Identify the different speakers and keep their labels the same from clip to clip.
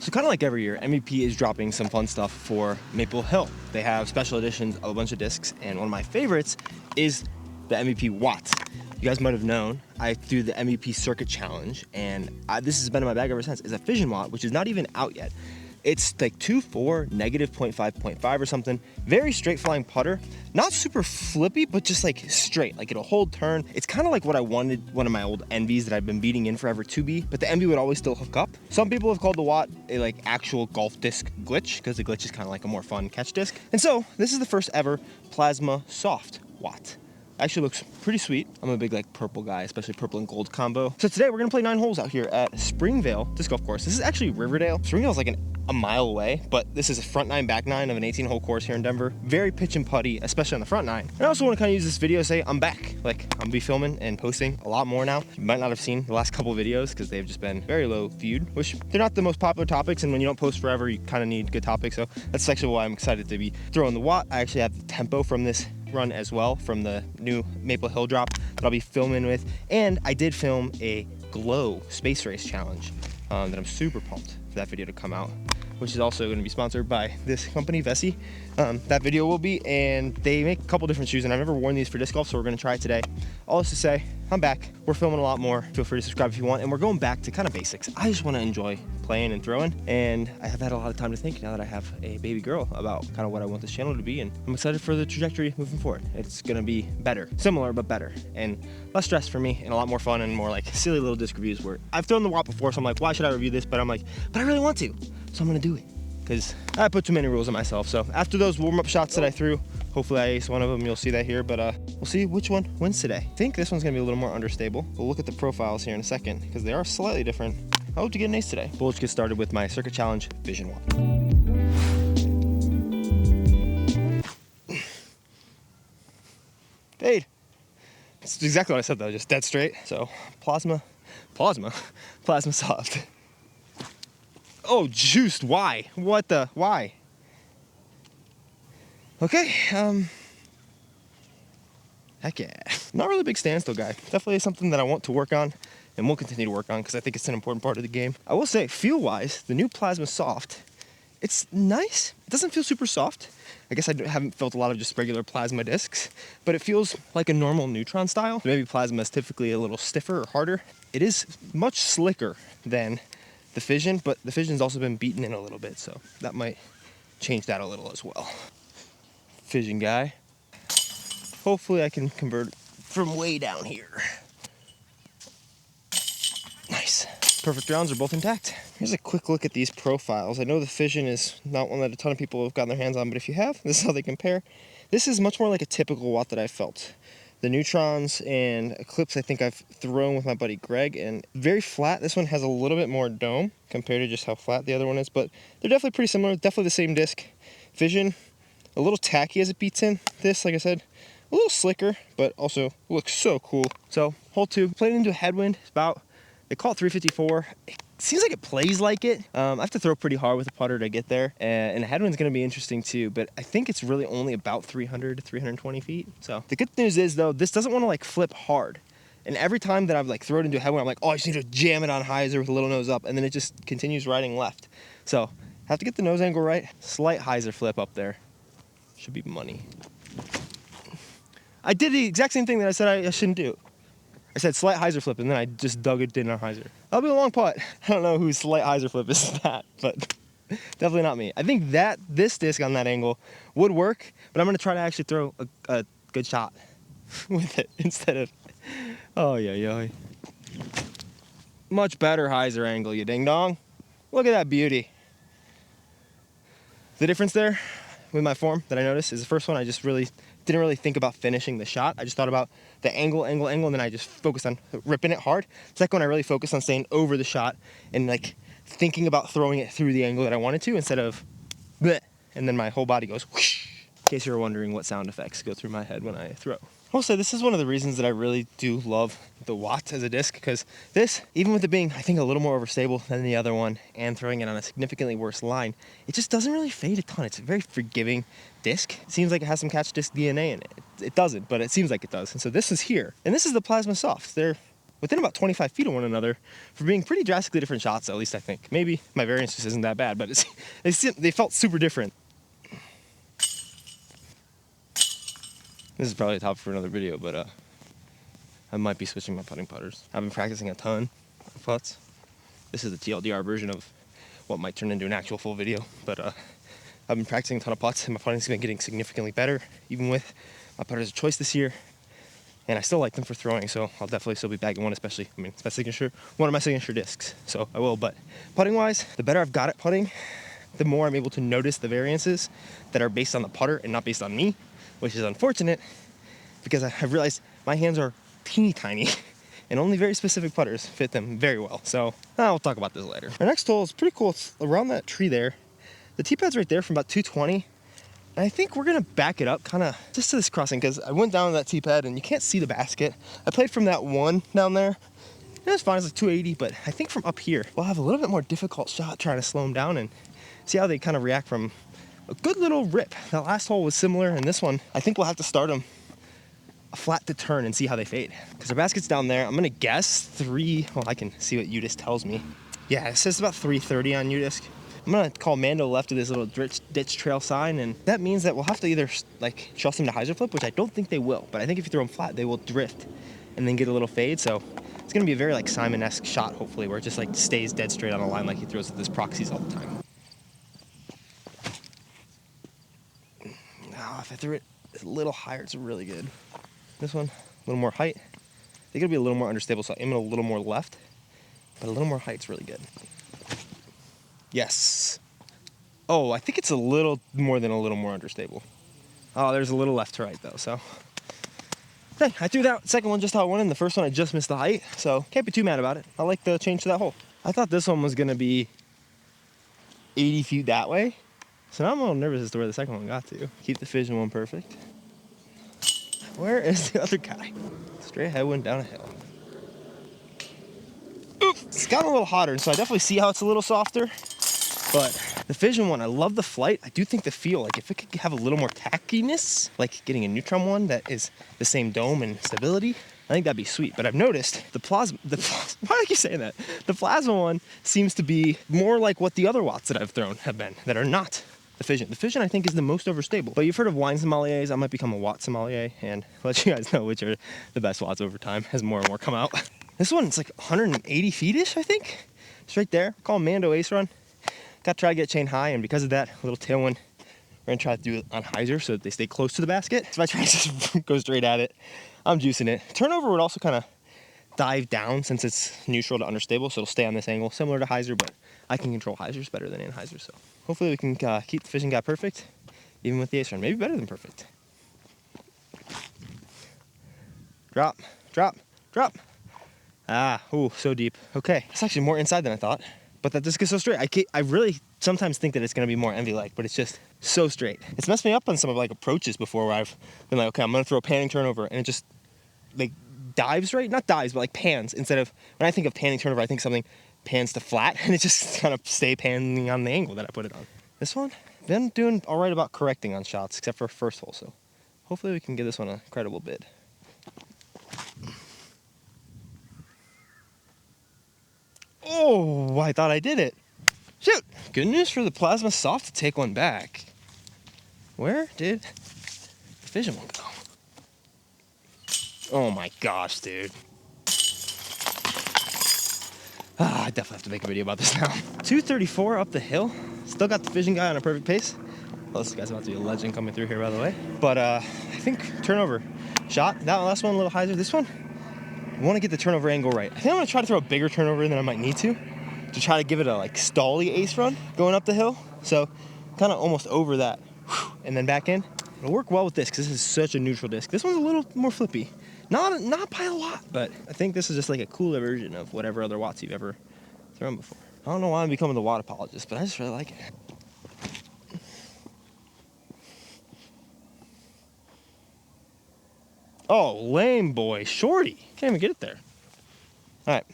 Speaker 1: So kind of like every year, MVP is dropping some fun stuff for Maple Hill. They have special editions of a bunch of discs, and one of my favorites is the MVP Watt. You guys might have known, I threw the MVP Circuit Challenge, and this has been in my bag ever since. It's a Fission Watt, which is not even out yet. It's like 2.4, negative 0.5 or something. Very straight flying putter. Not super flippy, but just like straight. Like it'll hold turn. It's kind of like what I wanted one of my old Envies that I've been beating in forever to be, but the Envy would always still hook up. Some people have called the Watt a like actual golf disc glitch, because the glitch is kind of like a more fun catch disc. And so this is the first ever plasma soft Watt. Actually looks pretty sweet. I'm a big like purple guy, especially purple and gold combo. So today we're gonna play 9 holes out here at Springvale Disc Golf Course. This is actually Riverdale. Springvale's like a mile away, but this is a front 9, back 9 of an 18-hole course here in Denver. Very pitch and putty, especially on the front 9. And I also want to kind of use this video to say I'm back. Like, I'm gonna be filming and posting a lot more now. You might not have seen the last couple videos because they've just been very low viewed, which they're not the most popular topics, and when you don't post forever, you kind of need good topics. So that's actually why I'm excited to be throwing the Watt. I actually have the tempo from this run as well, from the new Maple Hill drop that I'll be filming with. And I did film a Glow Space Race Challenge that I'm super pumped for that video to come out, which is also going to be sponsored by this company, Vessi. That video will be, and they make a couple different shoes, and I've never worn these for disc golf, so we're going to try it today. All this to say, I'm back. We're filming a lot more. Feel free to subscribe if you want, and we're going back to kind of basics. I just want to enjoy playing and throwing, and I have had a lot of time to think now that I have a baby girl about kind of what I want this channel to be, and I'm excited for the trajectory moving forward. It's going to be better, similar but better, and less stress for me, and a lot more fun, and more like silly little disc reviews where I've thrown the Watt before, so I'm like, why should I review this? But I'm like, but I really want to, so I'm going to do it, because I put too many rules on myself. So after those warm-up shots that I threw, hopefully I ace one of them. You'll see that here, but we'll see which one wins today. I think this one's gonna be a little more understable. We'll look at the profiles here in a second because they are slightly different. I hope to get an ace today. We'll just get started with my Circuit Challenge Fission Watt. Fade. That's exactly what I said though, just dead straight. So plasma soft. Oh, juiced, why? What the, why? Okay, heck yeah. Not really a big standstill guy. Definitely something that I want to work on and will continue to work on because I think it's an important part of the game. I will say, feel-wise, the new Plasma Soft, it's nice. It doesn't feel super soft. I guess I haven't felt a lot of just regular plasma discs, but it feels like a normal neutron style. Maybe plasma is typically a little stiffer or harder. It is much slicker than the Fission, but the Fission's also been beaten in a little bit, so that might change that a little as well. Fission guy. Hopefully I can convert from way down here. Nice. Perfect rounds are both intact. Here's a quick look at these profiles. I know the Fission is not one that a ton of people have gotten their hands on, but if you have, this is how they compare. This is much more like a typical Watt that I felt. The neutrons and Eclipse I think I've thrown with my buddy Greg, and very flat. This one has a little bit more dome compared to just how flat the other one is, but they're definitely pretty similar, definitely the same disc. Fission, a little tacky as it beats in. This, like I said, a little slicker, but also looks so cool. So, hole 2, played into a headwind. It's about, they call it 354. It seems like it plays like it. I have to throw pretty hard with the putter to get there, and the headwind's gonna be interesting too, but I think it's really only about 300 to 320 feet. So the good news is though, this doesn't wanna like flip hard. And every time that I've like thrown it into a headwind, I'm like, oh, I just need to jam it on hyzer with a little nose up, and then it just continues riding left. So have to get the nose angle right. Slight hyzer flip up there. Should be money. I did the exact same thing that I said I shouldn't do. I said slight hyzer flip, and then I just dug it in on hyzer. That'll be a long putt. I don't know whose slight hyzer flip is that, but definitely not me. I think that this disc on that angle would work, but I'm gonna try to actually throw a good shot with it instead of, oh yeah. Much better hyzer angle, you ding dong. Look at that beauty. The difference there with my form that I noticed is the first one I just didn't really think about finishing the shot. I just thought about the angle, and then I just focused on ripping it hard. Second one, I really focused on staying over the shot and like thinking about throwing it through the angle that I wanted to instead of bleh, and then my whole body goes whoosh. In case you were wondering what sound effects go through my head when I throw. Also, this is one of the reasons that I really do love the Watt as a disc, because this, even with it being, I think, a little more overstable than the other one and throwing it on a significantly worse line, it just doesn't really fade a ton. It's a very forgiving disc. It seems like it has some catch disc DNA in it. It doesn't, but it seems like it does. And so this is here. And this is the Plasma Soft. They're within about 25 feet of one another for being pretty drastically different shots, at least I think. Maybe my variance just isn't that bad, but they felt super different. This is probably a topic for another video, but I might be switching my putting putters. I've been practicing a ton of putts. This is the TLDR version of what might turn into an actual full video, but I've been practicing a ton of putts, and my putting's been getting significantly better, even with my putters of choice this year. And I still like them for throwing, so I'll definitely still be bagging one, especially, I mean, it's my signature, one of my signature discs, so I will. But putting-wise, the better I've got at putting, the more I'm able to notice the variances that are based on the putter and not based on me, which is unfortunate because I've realized my hands are teeny tiny and only very specific putters fit them very well. So I'll talk about this later. Our next hole is pretty cool. It's around that tree there. The tee pad's right there from about 220. And I think we're gonna back it up kind of just to this crossing because I went down to that tee pad and you can't see the basket. I played from that one down there. It was fine, it's like 280, but I think from up here, we'll have a little bit more difficult shot trying to slow them down and see how they kind of react from a good little rip. That last hole was similar, and this one, I think we'll have to start them a flat to turn and see how they fade. Because our basket's down there, I'm gonna guess well, I can see what UDisc tells me. Yeah, it says about 330 on UDisc. I'm gonna call Mando left of this little ditch trail sign, and that means that we'll have to either like trust them to hyzer flip, which I don't think they will, but I think if you throw them flat, they will drift and then get a little fade. So it's gonna be a very like Simon-esque shot, hopefully, where it just like stays dead straight on a line like he throws at his proxies all the time. Now, if I threw it a little higher, it's really good. This one, a little more height. They're gonna be a little more understable, so I aim it a little more left, but a little more height's really good. Yes. Oh, I think it's a little more than a little more understable. Oh, there's a little left to right though, so. Hey, I threw that second one just how it went in. The first one I just missed the height, so can't be too mad about it. I like the change to that hole. I thought this one was gonna be 80 feet that way, so now I'm a little nervous as to where the second one got to. Keep the Fission one perfect. Where is the other guy? Straight ahead, went down a hill. Oof, it's gotten a little hotter, so I definitely see how it's a little softer. But the Fission one, I love the flight. I do think the feel, like if it could have a little more tackiness, like getting a Neutron one that is the same dome and stability, I think that'd be sweet. But I've noticed the plasma, why do I keep saying that? The plasma one seems to be more like what the other watts that I've thrown have been, that are not the Fission. The Fission I think is the most overstable. But you've heard of wine sommeliers. I might become a watt sommelier and let you guys know which are the best watts over time as more and more come out. This one, it's like 180 feet-ish, I think. It's right there. Call Mando Ace Run. Got to try to get chain high, and because of that, a little tailwind, we're gonna try to do it on hyzer so that they stay close to the basket. So if I try to just go straight at it, I'm juicing it. Turnover would also kind of dive down since it's neutral to understable, so it'll stay on this angle, similar to hyzer, but I can control hyzers better than in hyzer, so hopefully we can keep the Fission guy perfect, even with the Ace Run. Maybe better than perfect. Drop, drop, drop. Ah, ooh, so deep. Okay, it's actually more inside than I thought. But that disc is so straight. I really sometimes think that it's gonna be more envy-like, but it's just so straight. It's messed me up on some of like approaches before where I've been like, okay, I'm gonna throw a panning turnover, and it just like dives right, not dives, but like pans. Instead of, when I think of panning turnover, I think something pans to flat, and it just kind of stay panning on the angle that I put it on. This one, been doing all right about correcting on shots, except for first hole, so hopefully we can give this one a credible bid. Oh, I thought I did it. Shoot! Good news for the Plasma Soft to take one back. Where did the Fission one go? Oh my gosh, dude. I definitely have to make a video about this now. 234 up the hill. Still got the Fission guy on a perfect pace. Well, this guy's about to be a legend coming through here, by the way. But I think turnover shot. That last one a little hyzer. This one, I want to get the turnover angle right. I think I'm going to try to throw a bigger turnover than I might need to try to give it a like stally ace run going up the hill. So kind of almost over that and then back in. It'll work well with this because this is such a neutral disc. This one's a little more flippy. Not by a lot, but I think this is just like a cooler version of whatever other watts you've ever thrown before. I don't know why I'm becoming the watt apologist, but I just really like it. Oh, lame boy, shorty. Can't even get it there. All right.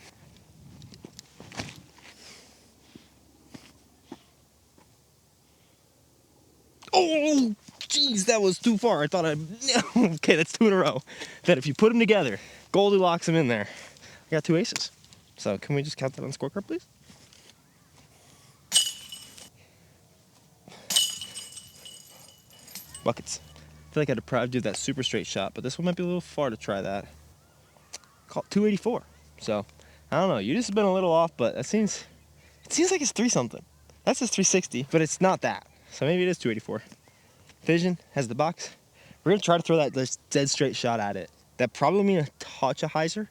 Speaker 1: Oh, jeez, that was too far. I thought okay, that's two in a row. That if you put them together, Goldilocks them in there. I got 2 aces. So can we just count that on the scorecard, please? Buckets. I feel like I'd probably do that super straight shot, but this one might be a little far to try that. Call it 284. So I don't know. You just been a little off, but it seems like it's 3 something. That's just 360, but it's not that. So maybe it is 284. Fission has the box. We're gonna try to throw that dead straight shot at it. That probably mean a touch of hyzer.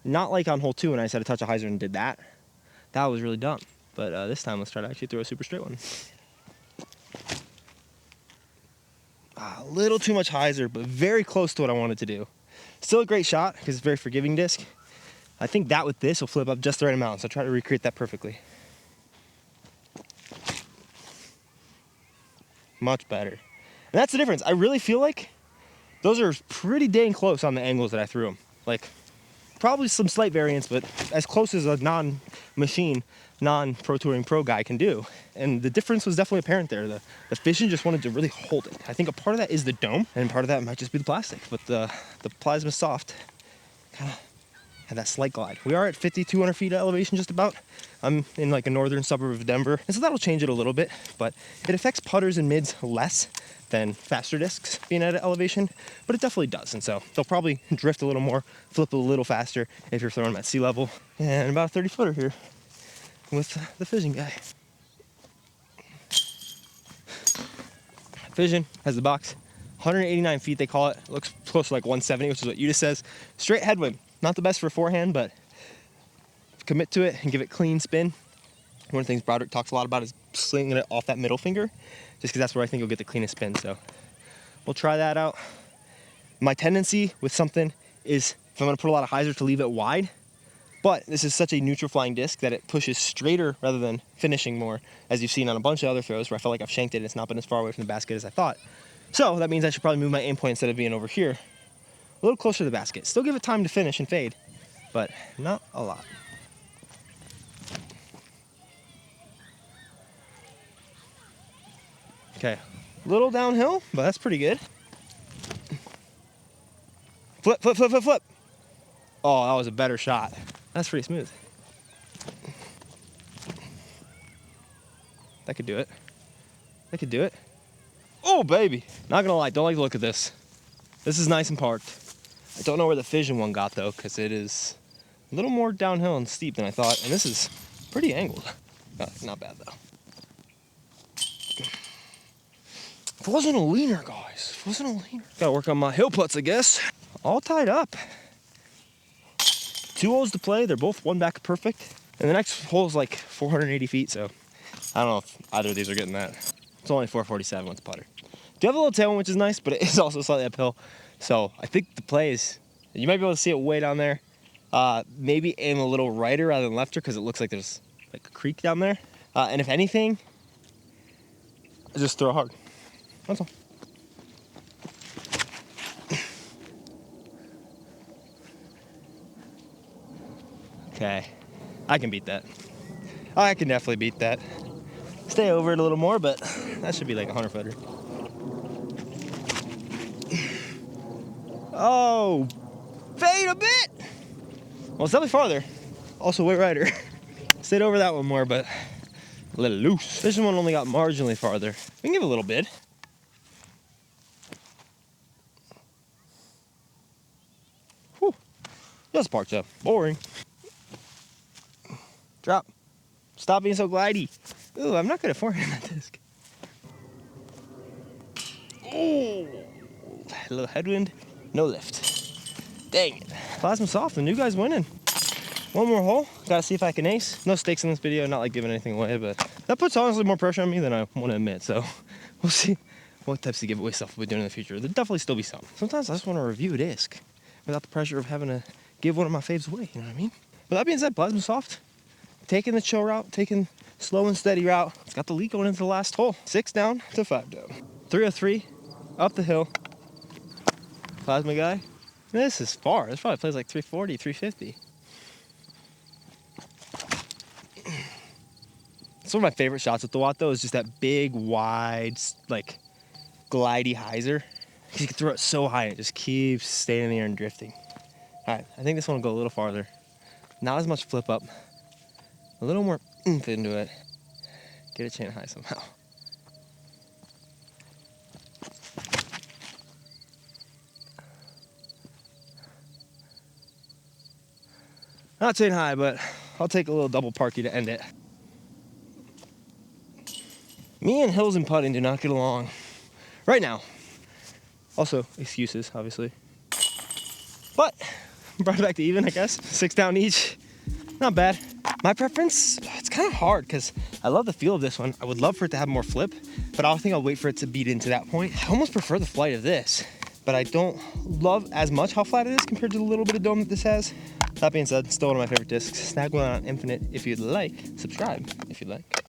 Speaker 1: Not like on hole 2 when I said a touch of hyzer and did that. That was really dumb. But this time let's try to actually throw a super straight one. A little too much hyzer, but very close to what I wanted to do. Still a great shot because it's a very forgiving disc. I think that with this will flip up just the right amount, so I'll try to recreate that perfectly. Much better. And that's the difference. I really feel like those are pretty dang close on the angles that I threw them. Like, probably some slight variance, but as close as a non-machine, non-Pro Touring Pro guy can do. And the difference was definitely apparent there. The Fission just wanted to really hold it. I think a part of that is the dome, and part of that might just be the plastic. But the Plasma Soft kind of had that slight glide. We are at 5,200 feet elevation just about. I'm in like a northern suburb of Denver, and so that'll change it a little bit, but it affects putters and mids less than faster discs being at an elevation, but it definitely does. And so they'll probably drift a little more, flip a little faster if you're throwing them at sea level. And about a 30 footer here with the Fission guy. Fission has the box, 189 feet they call it. Looks close to like 170, which is what Udis says. Straight headwind, not the best for forehand, but commit to it and give it clean spin. One of the things Broderick talks a lot about is slinging it off that middle finger, just because that's where I think you'll get the cleanest spin. So we'll try that out. My tendency with something is if I'm going to put a lot of hyzer to leave it wide, but this is such a neutral flying disc that it pushes straighter rather than finishing more, as you've seen on a bunch of other throws where I felt like I've shanked it and it's not been as far away from the basket as I thought. So that means I should probably move my aim point instead of being over here a little closer to the basket. Still give it time to finish and fade, but not a lot. Okay, little downhill, but that's pretty good. Flip, flip, flip, flip, flip. Oh, that was a better shot. That's pretty smooth. That could do it. That could do it. Oh, baby. Not gonna lie, don't like the look of this. This is nice and parked. I don't know where the Fission one got though, because it is a little more downhill and steep than I thought, and this is pretty angled. Not bad though. If it wasn't a leaner, guys. If it wasn't a leaner. Gotta work on my hill putts, I guess. All tied up. 2 holes to play. They're both one back perfect. And the next hole is like 480 feet, so I don't know if either of these are getting that. It's only 447 with the putter. Do have a little tailwind, which is nice, but it is also slightly uphill. So I think the play is, you might be able to see it way down there. Maybe aim a little righter rather than lefter because it looks like there's like a creek down there. And if anything, just throw hard. That's all. Okay, I can beat that. I can definitely beat that. Stay over it a little more, but that should be like a 100 footer. Oh, fade a bit. Well, it's definitely farther. Also way righter. Stayed over that one more, but a little loose. This one only got marginally farther. We can give it a little bit. Whew. Just parked up. Boring. Drop. Stop being so glidey. Ooh, I'm not good at forehand that disc. Oh, a little headwind, no lift. Dang it. Plasma Soft, the new guy's winning. One more hole. Gotta see if I can ace. No stakes in this video, not like giving anything away, but that puts honestly more pressure on me than I want to admit. So we'll see what types of giveaway stuff we'll be doing in the future. There'll definitely still be some. Sometimes I just want to review a disc without the pressure of having to give one of my faves away, you know what I mean? But that being said, Plasma Soft, taking the chill route, taking slow and steady route. It's got the lead going into the last hole. 6 down to 5 down. 303, up the hill. Plasma guy. This is far. This probably plays like 340, 350. It's one of my favorite shots with the Watt though, is just that big, wide, like, glidey hyzer. You can throw it so high and it just keeps staying in the air and drifting. All right, I think this one will go a little farther. Not as much flip up. A little more oomph into it. Get a chain high somehow. Not chain high, but I'll take a little double parky to end it. Me and hills and putting do not get along right now. Also, excuses, obviously. But brought it back to even, I guess. 6 down each. Not bad. My preference, it's kind of hard because I love the feel of this one. I would love for it to have more flip, but I think I'll wait for it to beat into that point. I almost prefer the flight of this, but I don't love as much how flat it is compared to the little bit of dome that this has. That being said, still one of my favorite discs. Snag one on Infinite if you'd like. Subscribe if you'd like.